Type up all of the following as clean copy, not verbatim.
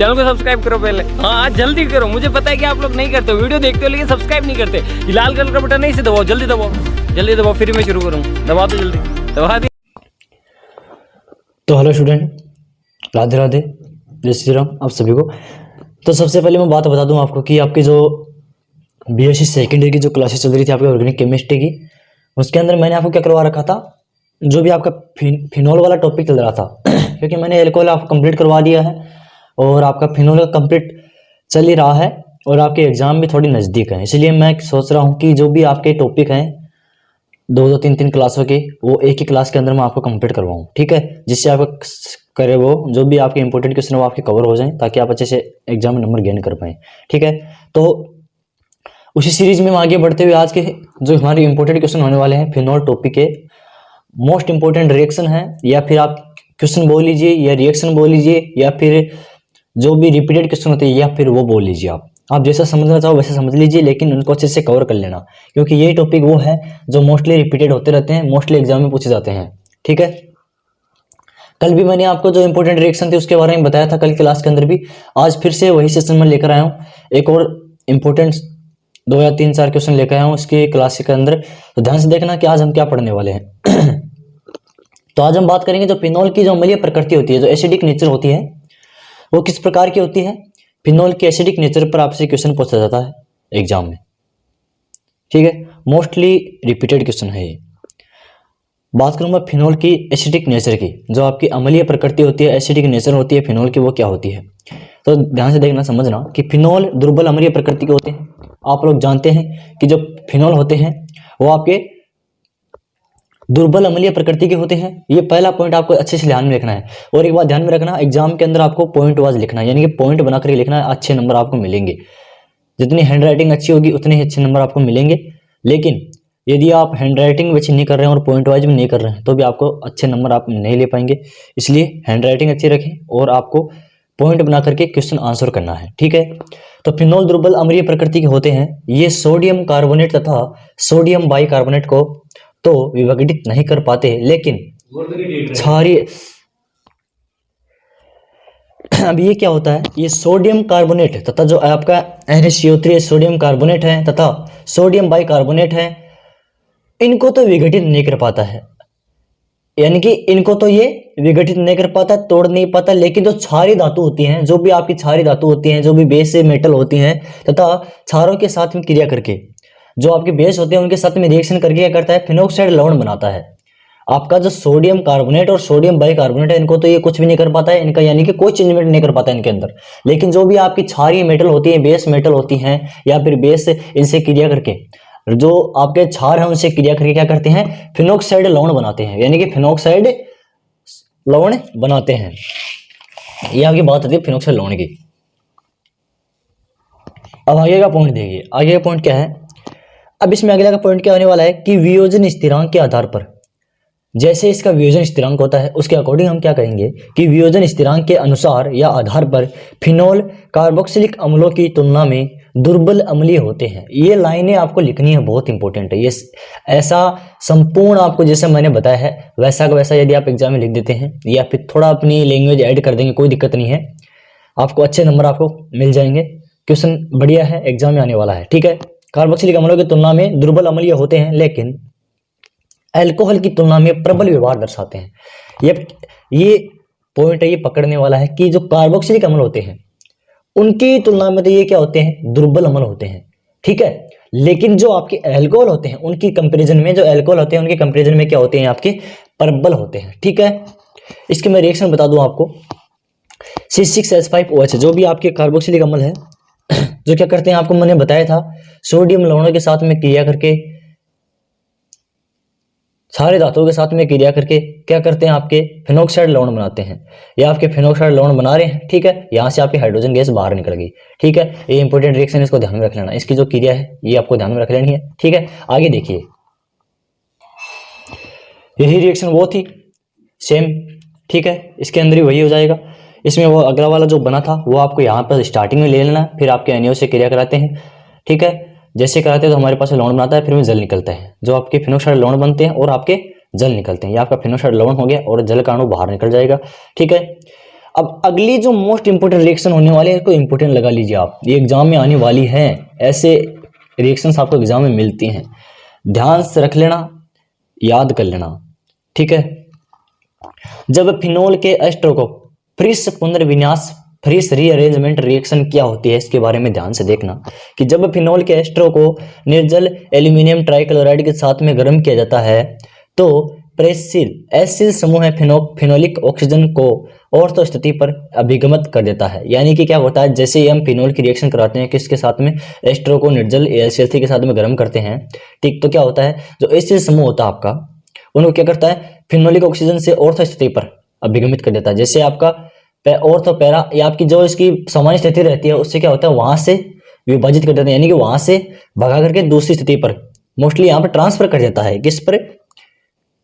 Channel को subscribe करो पहले। हाँ आज जल्दी करो, मुझे पता है कि आप लोग नहीं करते, वीडियो देखते हो लेकिन सब्सक्राइब नहीं करते। ये लाल कलर का बटन नहीं से दबाओ, जल्दी दबाओ, जल्दी दबाओ, फिर मैं शुरू करूँ। दबा दो जल्दी, दबा दी। तो हेलो स्टूडेंट, राधे राधे, जय श्री राम आप सभी को। तो सबसे पहले मैं बात बता दूं आपको कि आपकी जो बीएससी सेकेंड ईयर की जो क्लासेस चल रही थी आपकी ऑर्गेनिक केमिस्ट्री की, उसके अंदर मैंने आपको क्या करवा रखा था, जो भी आपका फिनोल वाला टॉपिक चल रहा था क्योंकि मैंने एल्कोहल आपको कंप्लीट करवा दिया है और आपका फिनोल का कंप्लीट चल ही रहा है और आपके एग्जाम भी थोड़ी नज़दीक है, इसलिए मैं सोच रहा हूँ कि जो भी आपके टॉपिक हैं 2-2 3-3 क्लासों के, वो एक ही क्लास के अंदर मैं आपको कंप्लीट करवाऊँ, ठीक है, जिससे आपका करे वो जो भी आपके इंपॉर्टेंट क्वेश्चन वो आपके कवर हो जाएं ताकि आप अच्छे से एग्जाम में नंबर गेन कर पाएँ, ठीक है। तो उसी सीरीज में हम आगे बढ़ते हुए आज के जो हमारे इंपॉर्टेंट क्वेश्चन होने वाले हैं फिनोल टॉपिक के मोस्ट इंपॉर्टेंट रिएक्शन है, या फिर आप क्वेश्चन बोल लीजिए या रिएक्शन बोल लीजिए या फिर जो भी रिपीटेड क्वेश्चन होते हैं या फिर वो बोल लीजिए, आप जैसा समझना चाहो वैसे समझ लीजिए, लेकिन उनको अच्छे से कवर कर लेना क्योंकि ये टॉपिक वो है जो मोस्टली रिपीटेड होते रहते हैं, मोस्टली एग्जाम में पूछे जाते हैं, ठीक है। कल भी मैंने आपको जो इंपॉर्टेंट रिएक्शन थे उसके बारे में बताया था कल क्लास के अंदर भी, आज फिर से वही सेशन में लेकर आया हूँ, एक और इम्पोर्टेंट 2 या 3-4 क्वेश्चन लेकर आया हूँ उसके क्लास के अंदर, तो ध्यान से देखना कि आज हम क्या पढ़ने वाले हैं। तो आज हम बात करेंगे जो फिनोल की जो अम्लीय प्रकृति होती है, जो एसिडिक नेचर होती है, वो किस प्रकार की होती है। फिनोल के एसिडिक नेचर पर आपसे क्वेश्चन पूछा जाता है एग्जाम में, ठीक है, मोस्टली रिपीटेड क्वेश्चन है ये। बात करूंगा फिनोल की एसिडिक नेचर की, जो आपकी अम्लीय प्रकृति होती है, एसिडिक नेचर होती है फिनोल की, वो क्या होती है। तो ध्यान से देखना समझना कि फिनोल दुर्बल अम्लीय प्रकृति के होते हैं। आप लोग जानते हैं कि जो फिनोल होते हैं वो आपके दुर्बल अम्लीय प्रकृति के होते हैं, ये पहला पॉइंट आपको अच्छे से ध्यान में रखना है। और एक बात ध्यान में रखना, एग्जाम के अंदर आपको पॉइंट वाइज लिखना है, यानी कि पॉइंट बना करके लिखना है, अच्छे नंबर आपको मिलेंगे। जितनी हैंड राइटिंग अच्छी होगी उतने ही अच्छे नंबर आपको मिलेंगे, लेकिन यदि आप हैंड राइटिंग अच्छी नहीं कर रहे हैं और पॉइंट वाइज भी नहीं कर रहे हैं तो भी आपको अच्छे नंबर आप नहीं ले पाएंगे। इसलिए हैंड राइटिंग अच्छी रखें और आपको पॉइंट बना करके क्वेश्चन आंसर करना है, ठीक है। तो फिनोल दुर्बल अम्लीय प्रकृति के होते हैं, ये सोडियम कार्बोनेट तथा सोडियम बाइकार्बोनेट को तो विघटित नहीं कर पाते, लेकिन क्षारीय अब ये क्या होता है, ये सोडियम कार्बोनेट तथा जो आपका NaCO3 सोडियम कार्बोनेट है तथा सोडियम बाइकार्बोनेट है, इनको तो विघटित नहीं कर पाता है, यानी कि इनको तो ये विघटित नहीं कर पाता, तोड़ नहीं पाता, लेकिन जो क्षारीय धातु होती हैं, जो भी आपकी क्षारीय धातु होती हैं, जो भी बेस से मेटल होती हैं तथा क्षारों के साथ में क्रिया करके जो आपके बेस होते हैं उनके साथ में रिएक्शन करके क्या करता है, फिनोक्साइड लवण बनाता है। आपका जो सोडियम कार्बोनेट और सोडियम बाइकार्बोनेट है, इनको तो ये कुछ भी नहीं कर पाता है, इनका यानी कि कोई चेंजमेंट नहीं कर पाता है इनके अंदर, लेकिन जो भी आपकी क्षारीय मेटल होती है, बेस मेटल होती हैं या फिर बेस इनसे क्रिया करके जो आपके क्षार हैं उनसे क्रिया करके क्या करते हैं, फिनोक्साइड लवण बनाते हैं, यानी कि फिनोक्साइड लवण बनाते हैं। ये आपकी बात होती है फिनोक्साइड लवण की। अब आगे का पॉइंट देखिए, आगे का पॉइंट क्या है। अब इसमें अगला का पॉइंट क्या होने वाला है कि वियोजन स्थिरांक के आधार पर, जैसे इसका वियोजन स्थिरांक होता है उसके अकॉर्डिंग हम क्या करेंगे कि वियोजन स्थिरांक के अनुसार या आधार पर फिनोल कार्बोक्सिलिक अम्लों की तुलना में दुर्बल अम्लीय होते हैं। ये लाइनें आपको लिखनी है, बहुत इंपॉर्टेंट है ये। ऐसा संपूर्ण आपको जैसे मैंने बताया है वैसा का वैसा यदि आप एग्जाम में लिख देते हैं या फिर थोड़ा अपनी लैंग्वेज ऐड कर देंगे, कोई दिक्कत नहीं है, आपको अच्छे नंबर आपको मिल जाएंगे। क्वेश्चन बढ़िया है, एग्जाम में आने वाला है, ठीक है। कार्बोक्सिलिक अम्लों की तुलना में दुर्बल अम्लीय होते हैं, लेकिन अल्कोहल की तुलना में प्रबल व्यवहार दर्शाते हैं। ये पॉइंट है, ये पकड़ने वाला है कि जो कार्बोक्सिलिक अम्ल होते हैं उनकी तुलना में तो ये क्या होते हैं, दुर्बल अम्ल होते हैं, ठीक है। लेकिन जो आपके अल्कोहल होते हैं उनकी कंपैरिजन में, जो अल्कोहल होते हैं उनके कंपैरिजन में क्या होते हैं, आपके प्रबल होते हैं, ठीक है। इसके मैं रिएक्शन बता दूं आपको, C6H5OH जो भी आपके कार्बोक्सिलिक अम्ल है जो क्या करते हैं, आपको मैंने बताया था सोडियम लवणों के साथ में क्रिया करके, सारे धातुओं के साथ में क्रिया करके क्या करते हैं, आपके फिनोक्साइड लवण बनाते हैं। या आपके फिनोक्साइड लवण बना रहे हैं, ठीक है, यहाँ से आपकी हाइड्रोजन गैस बाहर निकल गई, ठीक है। ये इंपॉर्टेंट रिएक्शन, इसको ध्यान में रख लेना, इसकी जो क्रिया है ये आपको ध्यान में रख लेनी है, ठीक है। आगे देखिए, यही रिएक्शन वो थी सेम, ठीक है, इसके अंदर ही वही हो जाएगा। इसमें वो अगला वाला जो बना था वो आपको यहाँ पर स्टार्टिंग में ले लेना, फिर आपके NaO से क्रिया कराते हैं, ठीक है। जैसे कराते हैं तो हमारे पास लवण बनाता है, फिर में जल निकलता है, जो आपके फिनोक्साइड लवण बनते हैं और आपके जल निकलते हैं। ये आपका फिनोक्साइड लवण हो गया और जल का अणु बाहर निकल जाएगा, ठीक है। अब अगली जो मोस्ट इंपोर्टेंट रिएक्शन होने वाली है, इसको इंपोर्टेंट लगा लीजिए आप, ये एग्जाम में आने वाली है, ऐसे रिएक्शंस आपको एग्जाम में मिलती हैं, ध्यान से रख लेना, याद कर लेना, ठीक है। जब फिनोल के एस्टर को फ्रिस पुनर्विन्यास, फ्रिस रीअरेंजमेंट रिएक्शन क्या होती है, इसके बारे में ध्यान से देखना कि जब फिनोल के एस्टर को निर्जल एल्यूमिनियम ट्राइक्लोराइड के साथ में गर्म किया जाता है तो प्रेसिल एसिल समूह फिनोलिक ऑक्सीजन को ऑर्थो स्थिति पर अभिगमित कर देता है। यानी कि क्या होता है, जैसे ही हम फिनोल की रिएक्शन कराते हैं किसके साथ में, एस्टर को निर्जल AlCl3 के साथ में गर्म करते हैं, ठीक, तो क्या होता है, जो एसिल समूह होता है आपका, उनको क्या करता है, फिनोलिक ऑक्सीजन से ऑर्थो स्थिति पर अभिगमित कर देता है। जैसे आपका ऑर्थो पैरा या आपकी जो इसकी सामान्य स्थिति रहती है उससे क्या होता है, वहां से विभाजित कर देता है, यानी कि वहां से भगा करके दूसरी स्थिति पर मोस्टली यहाँ पर ट्रांसफर कर देता है, किस पर,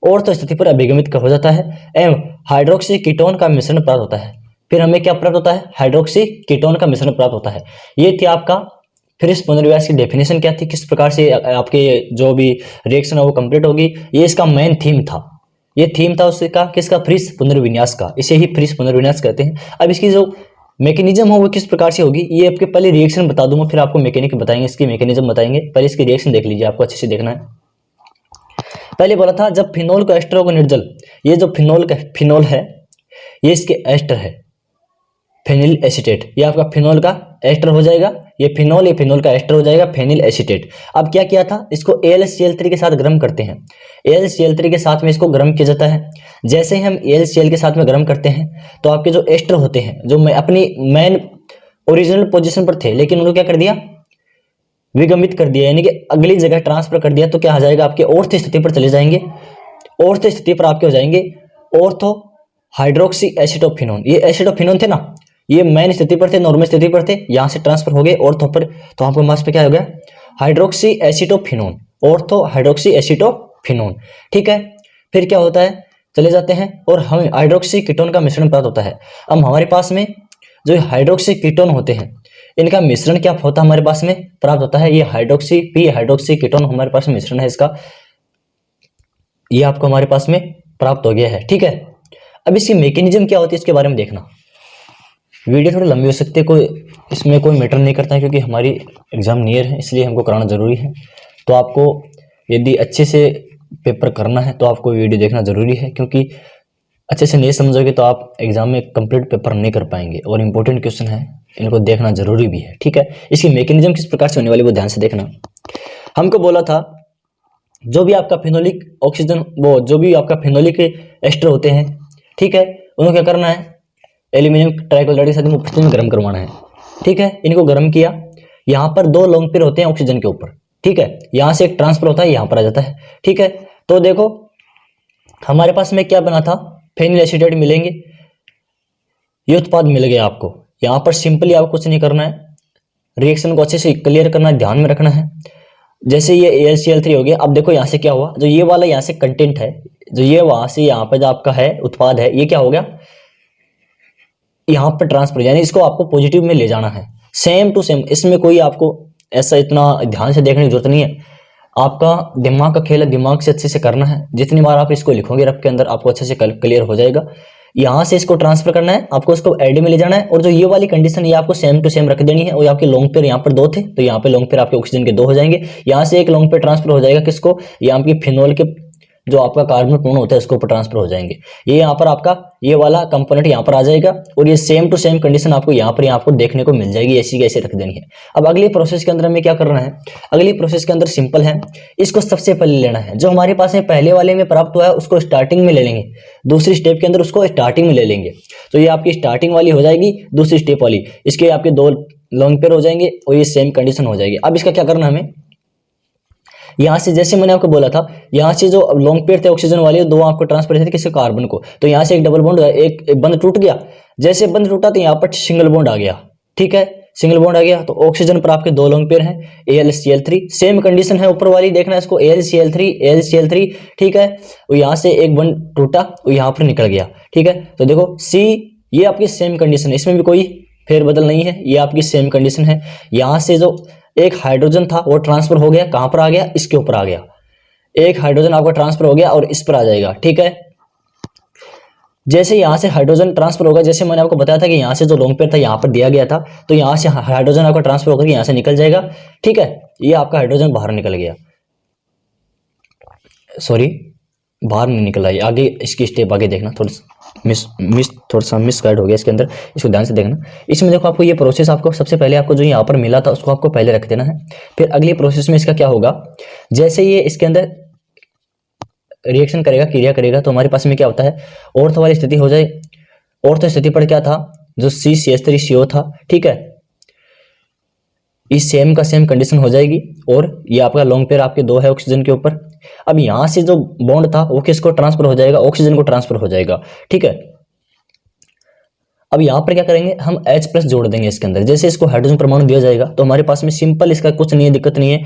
ऑर्थो स्थिति पर अभिगमित हो जाता है एवं हाइड्रोक्सी कीटोन का मिश्रण प्राप्त होता है। फिर हमें क्या प्राप्त होता है, हाइड्रोक्सी कीटोन का मिश्रण प्राप्त होता है। ये थी आपका फ्रिस पुनर्विन्यास की डेफिनेशन क्या थी, किस प्रकार से आपके जो भी रिएक्शन है वो कंप्लीट होगी, ये इसका मेन थीम था, ये थीम था उसका किसका, फ्रिस पुनर्विन्यास का, इसे ही फ्रिस पुनर्विन्यास कहते हैं। अब इसकी जो मैकेनिज्म हो वो किस प्रकार से होगी, ये आपके पहले रिएक्शन बता दूंगा, फिर आपको मैकेनिक बताएंगे, इसकी मैकेनिज्म बताएंगे, पहले इसकी रिएक्शन देख लीजिए, आपको अच्छे से देखना है। पहले बोला था जब फिनोल को एस्टर को निर्जल, ये जो फिनोल है ये इसके एस्टर है, फेनिल एसीटेट, ये आपका फिनोल का एस्टर हो जाएगा, ये फिनोल का एस्टर हो जाएगा फेनिल एसीटेट। अब क्या किया था, इसको AlCl3 के साथ गर्म करते हैं, AlCl3 के साथ में इसको गर्म किया जाता है। जैसे ही हम AlCl के साथ में गर्म करते हैं तो आपके जो एस्टर होते हैं, जो अपनी मेन ओरिजिनल पोजीशन पर थे लेकिन उनको क्या कर दिया, विगमित कर दिया, यानी कि अगली जगह ट्रांसफर कर दिया, तो क्या आ जाएगा, आपके ऑर्थो स्थिति पर चले जाएंगे, ऑर्थो स्थिति पर आपके हो जाएंगे ऑर्थो हाइड्रोक्सी एसिटोफिनोन। ये एसिटोफिनोन थे ना, ये मेन स्थिति पर थे, नॉर्मल स्थिति पर थे, यहां से ट्रांसफर हो गए ऑर्थो पर, तो आपके पास पे क्या हो गया, hydroxy acetophenone, ortho hydroxy acetophenone, ठीक है। फिर क्या होता है, चले जाते हैं और हमें हाइड्रोक्सी कीटोन का मिश्रण प्राप्त होता है। अब हमारे पास में जो हाइड्रोक्सी कीटोन होते हैं इनका मिश्रण क्या होता है, हमारे पास में प्राप्त होता है, ये हाइड्रोक्सी कीटोन हमारे पास मिश्रण है इसका, ये आपको हमारे पास में प्राप्त हो गया है, ठीक है। अब इसकी मैकेनिज्म क्या होती है इसके बारे में देखना, वीडियो थोड़ी लंबी हो सकती है, कोई इसमें कोई मैटर नहीं करता है क्योंकि हमारी एग्जाम नियर है, इसलिए हमको कराना जरूरी है। तो आपको यदि अच्छे से पेपर करना है तो आपको वीडियो देखना जरूरी है, क्योंकि अच्छे से नहीं समझोगे तो आप एग्जाम में कंप्लीट पेपर नहीं कर पाएंगे, और इंपॉर्टेंट क्वेश्चन है, इनको देखना जरूरी भी है, ठीक है। इसकी मैकेनिज्म किस प्रकार से होने वाली वो ध्यान से देखना। हमको बोला था जो भी आपका फिनोलिक ऑक्सीजन, वो जो भी आपका फिनोलिक एस्टर होते हैं, ठीक है, उनको क्या करना है, एल्यूमिनियम ट्राइक्लोराइड के साथ उपस्थिति में गर्म करवाना है, ठीक है। इनको गर्म किया, यहाँ पर 2 लोंग पेयर होते हैं ऑक्सीजन के ऊपर, ठीक है, यहाँ से एक ट्रांसफर होता है, यहाँ पर आ जाता है, ठीक है। तो देखो हमारे पास में क्या बना था, फेनिल एसीटेट मिलेंगे, ये उत्पाद मिल गया आपको। यहाँ पर सिंपली आपको कुछ नहीं करना है, रिएक्शन को अच्छे से क्लियर करना है, ध्यान में रखना है। जैसे ये AlCl3 हो गया, अब देखो यहाँ से क्या हुआ, जो ये वाला यहाँ से कंटेंट है, जो ये वहां से यहाँ पर जो आपका है उत्पाद है, ये क्या हो गया, यहाँ पर ट्रांसफर, यानी इसको आपको पॉजिटिव में ले जाना है, सेम टू सेम। इसमें कोई आपको ऐसा इतना ध्यान से देखने की जरूरत नहीं है, आपका दिमाग का खेल है, दिमाग से अच्छे से करना है। जितनी बार आप इसको लिखोगे रफ के अंदर आपको अच्छे से क्लियर हो जाएगा। यहाँ से इसको ट्रांसफर करना है, आपको इसको एड में ले जाना है, और जो ये वाली कंडीशन ये आपको सेम टू सेम रख देनी है। और आपके लॉन्ग पेयर यहाँ पर 2 थे, तो यहाँ पे लॉन्ग पेयर आपके ऑक्सीजन के 2 हो जाएंगे। यहाँ से एक लॉन्ग पेयर ट्रांसफर हो जाएगा किसको, यहाँ पे फिनोल के जो आपका कार्बन पूर्ण होता है उसके ऊपर ट्रांसफर हो जाएंगे। ये यहाँ पर आपका ये वाला कंपोनेंट यहाँ पर आ जाएगा, और ये सेम टू सेम कंडीशन आपको यहाँ पर आपको देखने को मिल जाएगी, ऐसी कैसे रख देनी है। अब अगली प्रोसेस के अंदर हमें क्या करना है, अगली प्रोसेस के अंदर सिंपल है, इसको सबसे पहले लेना है, जो हमारे पास में पहले वाले में प्राप्त हुआ है उसको स्टार्टिंग में ले लेंगे, दूसरी स्टेप के अंदर उसको स्टार्टिंग में ले लेंगे। तो ये आपकी स्टार्टिंग वाली हो जाएगी, दूसरी स्टेप वाली, इसके आपके 2 लॉन्ग पेयर हो जाएंगे, और ये सेम कंडीशन हो जाएगी। अब इसका क्या करना है हमें, यहाँ से जैसे मैंने आपको बोला था, यहाँ से जो लॉन्ग पेयर थे ऑक्सीजन वाले 2 आपको ट्रांसफर थे किसी कार्बन को, तो यहाँ से एक डबल बॉन्ड, एक बंद टूट गया, जैसे बंद टूटा तो यहाँ पर सिंगल बॉन्ड आ गया, ठीक है, सिंगल बॉन्ड आ गया। तो ऑक्सीजन पर आपके 2 लॉन्ग पेयर हैं, AlCl3, सेम कंडीशन है ऊपर वाली, देखना इसको, AlCl3, ठीक है, और यहाँ से एक बॉन्ड टूटा और यहाँ पर निकल गया, ठीक है। तो देखो C, ये आपकी सेम कंडीशन है, इसमें भी कोई फेरबदल नहीं है, ये आपकी सेम कंडीशन है। यहाँ से जो एक हाइड्रोजन था वो ट्रांसफर हो गया, कहां पर आ गया, इसके ऊपर आ गया, एक हाइड्रोजन आपका ट्रांसफर हो गया और इस पर आ जाएगा, ठीक है। जैसे यहाँ से हाइड्रोजन ट्रांसफर होगा, जैसे मैंने आपको बताया था कि यहाँ से जो लोंग पेयर था यहाँ पर दिया गया था, तो यहाँ से हाइड्रोजन आपका ट्रांसफर होकर यहाँ से निकल जाएगा। ठीक है, ये आपका हाइड्रोजन बाहर निकल गया, सॉरी बाहर नहीं निकला, ये आगे इसकी स्टेप आगे देखना, थोड़ा सा मिस गाइड हो गया इसके अंदर, इसको ध्यान से देखना। इसमें देखो आपको ये प्रोसेस, आपको सबसे पहले आपको जो यहाँ पर मिला था उसको आपको पहले रख देना है। फिर अगली प्रोसेस में इसका क्या होगा, जैसे ये इसके अंदर रिएक्शन करेगा, क्रिया करेगा, तो हमारे पास में क्या होता है, ऑर्थो वाली स्थिति हो जाए। ऑर्थो स्थिति पर क्या था, जो CCH3CO था, ठीक है, इस सेम का सेम कंडीशन हो जाएगी, और ये आपका लॉन्ग पेयर आपके 2 है ऑक्सीजन के ऊपर। अब यहां से जो बॉन्ड था वो किसको ट्रांसफर हो जाएगा, ऑक्सीजन को ट्रांसफर हो जाएगा। ठीक है, अब यहाँ पर क्या करेंगे, हम H+ जोड़ देंगे इसके अंदर। जैसे इसको हाइड्रोजन परमाणु दिया जाएगा तो हमारे पास में सिंपल, इसका कुछ नहीं है, दिक्कत नहीं है,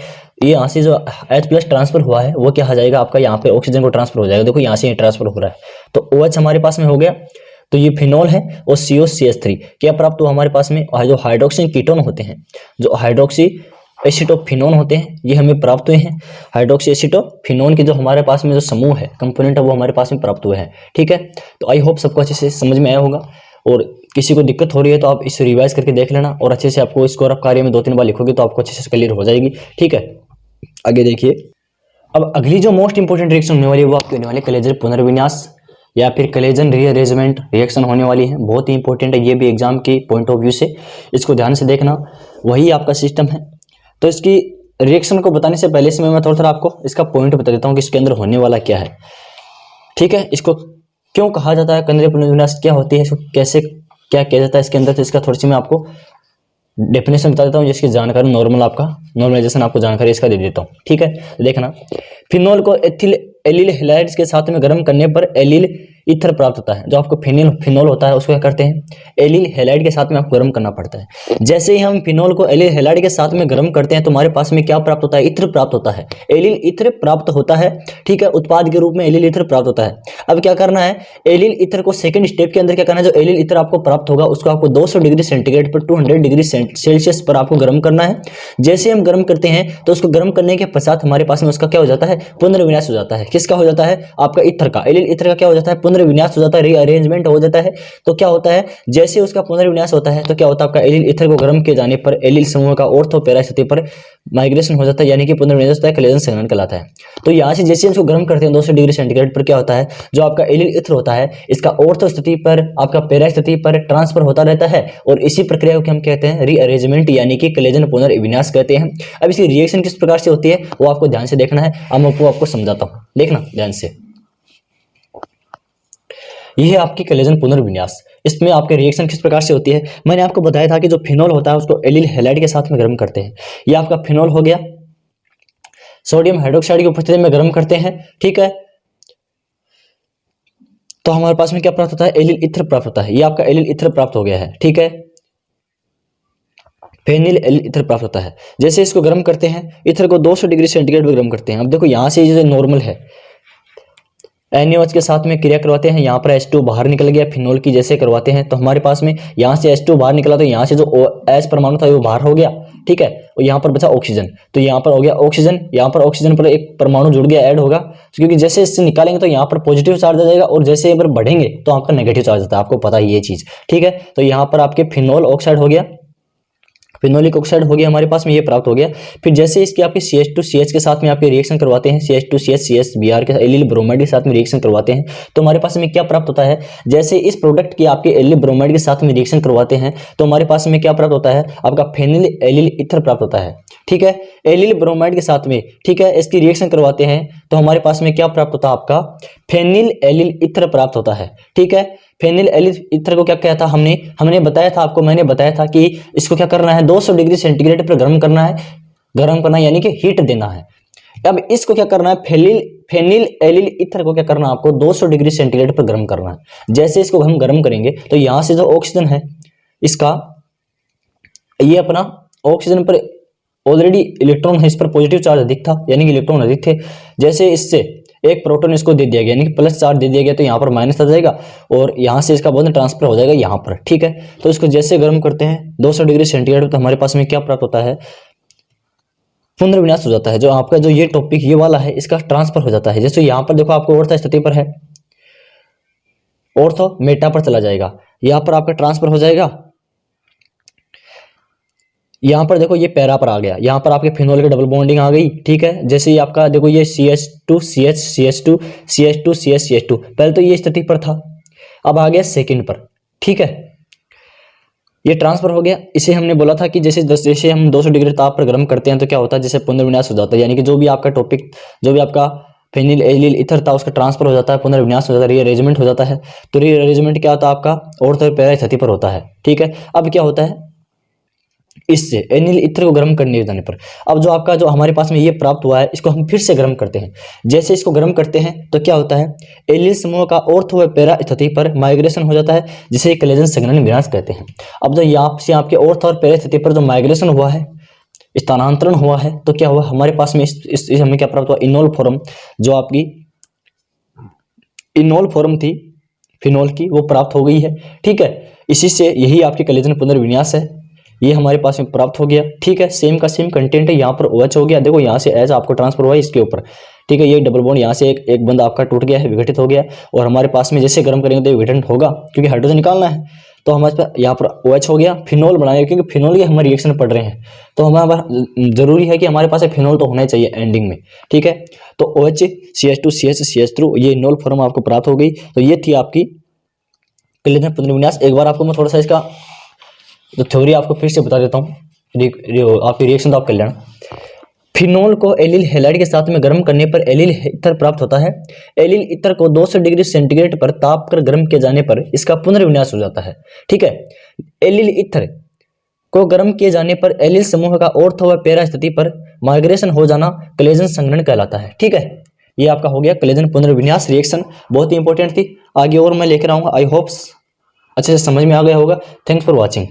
ये यहाँ से जो H+ ट्रांसफर हुआ है वो क्या हो जाएगा आपका, यहाँ पे ऑक्सीजन को ट्रांसफर हो जाएगा। देखो यहाँ से ट्रांसफर हो रहा है, तो OH हमारे पास में हो गया, तो ये फिनॉल है, और COCH3 क्या प्राप्त हुआ हमारे पास में, जो हाइड्रोक्सी कीटोन होते हैं, जो हाइड्रोक्सी एसिटोफिनोन होते हैं, ये हमें प्राप्त हुए हैं। हाइड्रोक्सी एसिटोफिनोन के जो हमारे पास में जो समूह है, कंपोनेंट है, वो हमारे पास में प्राप्त हुए हैं। ठीक है, तो आई होप सबको अच्छे से समझ में आया होगा, और किसी को दिक्कत हो रही है तो आप इसे रिवाइज करके देख लेना, और अच्छे से आपको इसको आप कार्य में 2-3 बार लिखोगे तो आपको अच्छे से क्लियर हो जाएगी। ठीक है, आगे देखिए। अब अगली जो मोस्ट इंपोर्टेंट रिएक्शन होने वाली है वो आपकी होने वाली कलेजन पुनर्विन्यास या फिर कलेजन रीअरेंजमेंट रिएक्शन होने वाली है। बहुत ही इंपॉर्टेंट है ये भी एग्जाम के पॉइंट ऑफ व्यू से, इसको ध्यान से देखना, वही आपका सिस्टम है। तो इसकी रिएक्शन को बताने से पहले इसमें मैं थोड़ा आपको इसका पॉइंट बता देता हूँ कि इसके अंदर होने वाला क्या है। ठीक है, इसको क्यों कहा जाता है, केंद्रीय पुनर्विन्यास क्या होती है, इसको कैसे क्या किया जाता है इसके अंदर, तो इसका थोड़ी सी मैं आपको डेफिनेशन बता देता हूँ, जिसकी जानकारी नॉर्मलाइजेशन आपको जानकारी इसका दे देता हूँ। ठीक है, देखना, फिनोल को एलिल हैलाइड्स के साथ में गर्म करने पर एलिल ईथर प्राप्त होता है। जो आपको फिनोल होता है उसको क्या करते हैं, एलिल हैलाइड के साथ में आपको गर्म करना पड़ता है। जैसे ही हम फिनोल को एलिल हैलाइड के साथ में गर्म करते हैं तो हमारे पास में क्या प्राप्त होता है, ईथर प्राप्त होता है, एलिल ईथर प्राप्त होता है। ठीक है, उत्पाद के रूप में एलिल ईथर प्राप्त होता है। अब क्या करना है, एलिल ईथर को सेकंड स्टेप के अंदर क्या करना है, जो एलिल ईथर आपको प्राप्त होगा उसको आपको 200 डिग्री सेंटीग्रेड पर 200 डिग्री सेल्सियस पर आपको गर्म करना है। जैसे हम गर्म करते हैं तो उसको गर्म करने के पश्चात हमारे पास में उसका क्या हो जाता है, पुनर्विन्यास हो जाता है। किसका हो जाता है, आपका ईथर का, एलिल ईथर का क्या हो जाता है, पुनर्विन्यास हो जाता है, रीअरेंजमेंट हो जाता है। तो क्या होता है, जैसे उसका पुनर्विन्यास होता है तो क्या होता है, आपका एलिल ईथर को गर्म किए जाने पर एलिल समूह का ऑर्थो पैरा स्थिति पर माइग्रेशन हो जाता है, यानी कि पुनर्विन्यास होता है, कलेजन संघनन कहलाता है। तो यहाँ से जैसे हम इसको गर्म करते हैं 200 डिग्री सेंटीग्रेड पर, क्या होता है, जो आपका एलिल ईथर होता है इसका ऑर्थो स्थिति पर, आपका पैरा स्थिति पर ट्रांसफर होता रहता है, और इसी प्रक्रिया को हम कहते हैं रीअरेंजमेंट, यानी कि कलेजन पुनर्विन्यास कहते हैं। अब इसकी रिएक्शन किस प्रकार से होती है वो आपको ध्यान से देखना है, अब मैं आपको समझाता हूँ, देखना ध्यान से। यह है आपकी कलेजन पुनर्विन्यास। इसमें आपके रिएक्शन किस प्रकार से होती है, मैंने आपको बताया था कि जो फिनोल होता है उसको एलिल हैलाइड के साथ में गर्म करते हैं। यह आपका फिनोल हो गया, सोडियम हाइड्रोक्साइड की उपस्थिति में गर्म करते हैं। ठीक है, तो हमारे पास में क्या प्राप्त होता है, एलिल ईथर प्राप्त होता है। ये आपका एलिल ईथर प्राप्त हो गया है। ठीक है, फेनिल एलिल ईथर प्राप्त होता है। जैसे इसको गर्म करते हैं, ईथर को 200 डिग्री सेंटीग्रेड पर गर्म करते हैं। अब देखो यहाँ से ये नॉर्मल है, NaOH के साथ में क्रिया करवाते हैं, यहाँ पर H2 बाहर निकल गया, फिनोल की जैसे करवाते हैं तो हमारे पास में यहाँ से H2 बाहर निकला, तो यहाँ से जो H परमाणु था वो बाहर हो गया। ठीक है, और यहाँ पर बचा ऑक्सीजन, तो यहाँ पर हो गया ऑक्सीजन, यहाँ पर ऑक्सीजन पर एक परमाणु जुड़ गया, ऐड होगा, क्योंकि जैसे इससे निकालेंगे तो यहाँ पर पॉजिटिव चार्ज आ जाएगा, और जैसे यहाँ पर बढ़ेंगे तो आपका नेगेटिव चार्ज आता है, आपको पता है ये चीज। ठीक है, तो यहाँ पर आपके फिनोल ऑक्साइड हो गया, फिनोलिक ऑक्साइड हो गया हमारे पास में, ये प्राप्त हो गया। फिर जैसे इसके आपके CH2CH के साथ में आपके रिएक्शन करवाते हैं, CH2CH CSBr के एलिल ब्रोमाइड के साथ में रिएक्शन करवाते हैं, तो हमारे पास में क्या प्राप्त होता है, जैसे इस प्रोडक्ट की आपके एलिल ब्रोमाइड के साथ में रिएक्शन करवाते हैं तो हमारे पास में क्या प्राप्त होता है, आपका फेनिल एलिल ईथर प्राप्त होता है। ठीक है, एलिल ब्रोमाइड के साथ में, ठीक है, इसकी रिएक्शन करवाते हैं तो हमारे पास में क्या प्राप्त होता है, आपका फेनिल एलिल ईथर प्राप्त होता है। ठीक है, फेनिल एलिल ईथर को क्या किया था हमने बताया था आपको, मैंने बताया था कि इसको क्या करना है, 200 डिग्री सेंटीग्रेड पर गर्म करना है, यानी कि हीट देना है। अब इसको क्या करना है, फेनिल एलिल ईथर को क्या करना है, आपको 200 डिग्री सेंटीग्रेड पर गर्म करना है। जैसे इसको हम गर्म करेंगे तो यहाँ से जो ऑक्सीजन है इसका, ये अपना ऑक्सीजन पर ऑलरेडी इलेक्ट्रॉन है, इस पर पॉजिटिव चार्ज अधिक था, यानी कि इलेक्ट्रॉन अधिक थे। जैसे इससे एक प्रोटॉन इसको दे दिया गया, यानी कि प्लस चार्ज दे दिया गया, तो यहाँ पर माइनस आ जाएगा और यहाँ से इसका बॉन्ड ट्रांसफर हो जाएगा यहाँ पर। ठीक है, तो इसको जैसे गर्म करते हैं 200 डिग्री सेंटीग्रेड, तो हमारे पास में क्या प्राप्त होता है, पुनर्विन्यास हो जाता है। जो आपका जो ये टॉपिक ये वाला है इसका ट्रांसफर हो जाता है। जैसे यहाँ पर देखो आपको ऑर्थो स्थिति पर है, ऑर्थो मेटा पर चला जाएगा, यहाँ पर आपका ट्रांसफर हो जाएगा। यहाँ पर देखो ये पैरा पर आ गया, यहाँ पर आपके फिनोल की डबल बॉन्डिंग आ गई, ठीक है। जैसे ही आपका देखो ये CH2 CH CH2 CH2 CH CH2, पहले तो ये स्थिति पर था, अब आ गया सेकंड पर, ठीक है। ये ट्रांसफर हो गया। इसे हमने बोला था कि जैसे हम 200 डिग्री ताप पर गर्म करते हैं तो क्या होता है, जैसे पुनर्विन्यास हो जाता है, यानी कि जो भी आपका टॉपिक, जो भी आपका फेनिल एलिल ईथर था उसका ट्रांसफर हो जाता है, पुनर्विन्यास हो जाता है, रीअरेंजमेंट हो जाता है। तो रीअरेंजमेंट क्या होता है आपका ऑर्थो और पैरा स्थिति पर होता है, ठीक है। अब क्या होता है, इससे एनिल ईथर को गर्म करने जाने पर अब जो आपका जो हमारे पास में ये प्राप्त हुआ है इसको हम फिर से गर्म करते हैं। जैसे इसको गर्म करते हैं तो क्या होता है, एलिल समूह का ऑर्थो व पैरा स्थिति पर माइग्रेशन हो जाता है, जिसे क्लेजन संघनन विन्यास कहते हैं। अब जो यहाँ से आपके ऑर्थो और पैरा स्थिति पर जो माइग्रेशन हुआ है, स्थानांतरण हुआ है, तो क्या हुआ हमारे पास में इस हमें क्या प्राप्त हुआ, इनोल फॉर्म, जो आपकी इनोल फॉर्म थी फिनोल की वो प्राप्त हो गई है, ठीक है। इसी से यही आपकी क्लेजन पुनर्विन्यास है, ये हमारे पास में प्राप्त हो गया, ठीक है। सेम का सेम कंटेंट है, यहाँ पर OH हो गया, देखो यहाँ से एच आपको ट्रांसफर हुआ है इसके ऊपर, ठीक है। ये डबल बॉन्ड यहाँ से एक बंद आपका टूट गया है, विघटित हो गया, और हमारे पास में जैसे गर्म करेंगे तो विघटन होगा क्योंकि हाइड्रोजन निकालना है। तो हमारे पास यहाँ पर OH हो गया, फिनोल बनाएंगे क्योंकि फिनोल के हम रिएक्शन पढ़ रहे हैं, तो हमारा जरूरी है कि हमारे पास फिनोल तो होना चाहिए एंडिंग में, ठीक है। तो OH CH2 CH CH3 ये इनोल फॉर्म आपको प्राप्त हो गई। तो ये थी आपकी क्लेजन पुनर्विन्यास। एक बार आपको मैं थोड़ा सा इसका जो थ्योरी आपको फिर से बता देता हूँ, आपकी रिएक्शन तो आप कर लेना। फिनोल को एलिल हैलाइड के साथ में गर्म करने पर एलिल ईथर प्राप्त होता है। एलिल ईथर को 200 डिग्री सेंटीग्रेड पर ताप कर गर्म किए जाने पर इसका पुनर्विन्यास हो जाता है, ठीक है। एलिल ईथर को गर्म किए जाने पर एलिल समूह का ऑर्थो व पैरा स्थिति पर माइग्रेशन हो जाना क्लेजन संघनन कहलाता है, ठीक है। ये आपका हो गया क्लेजन पुनर्विन्यास रिएक्शन, बहुत ही इंपॉर्टेंट थी। आगे और मैं लेकर आऊंगा, आई होप्स अच्छे से समझ में आ गया होगा। Thanks for watching.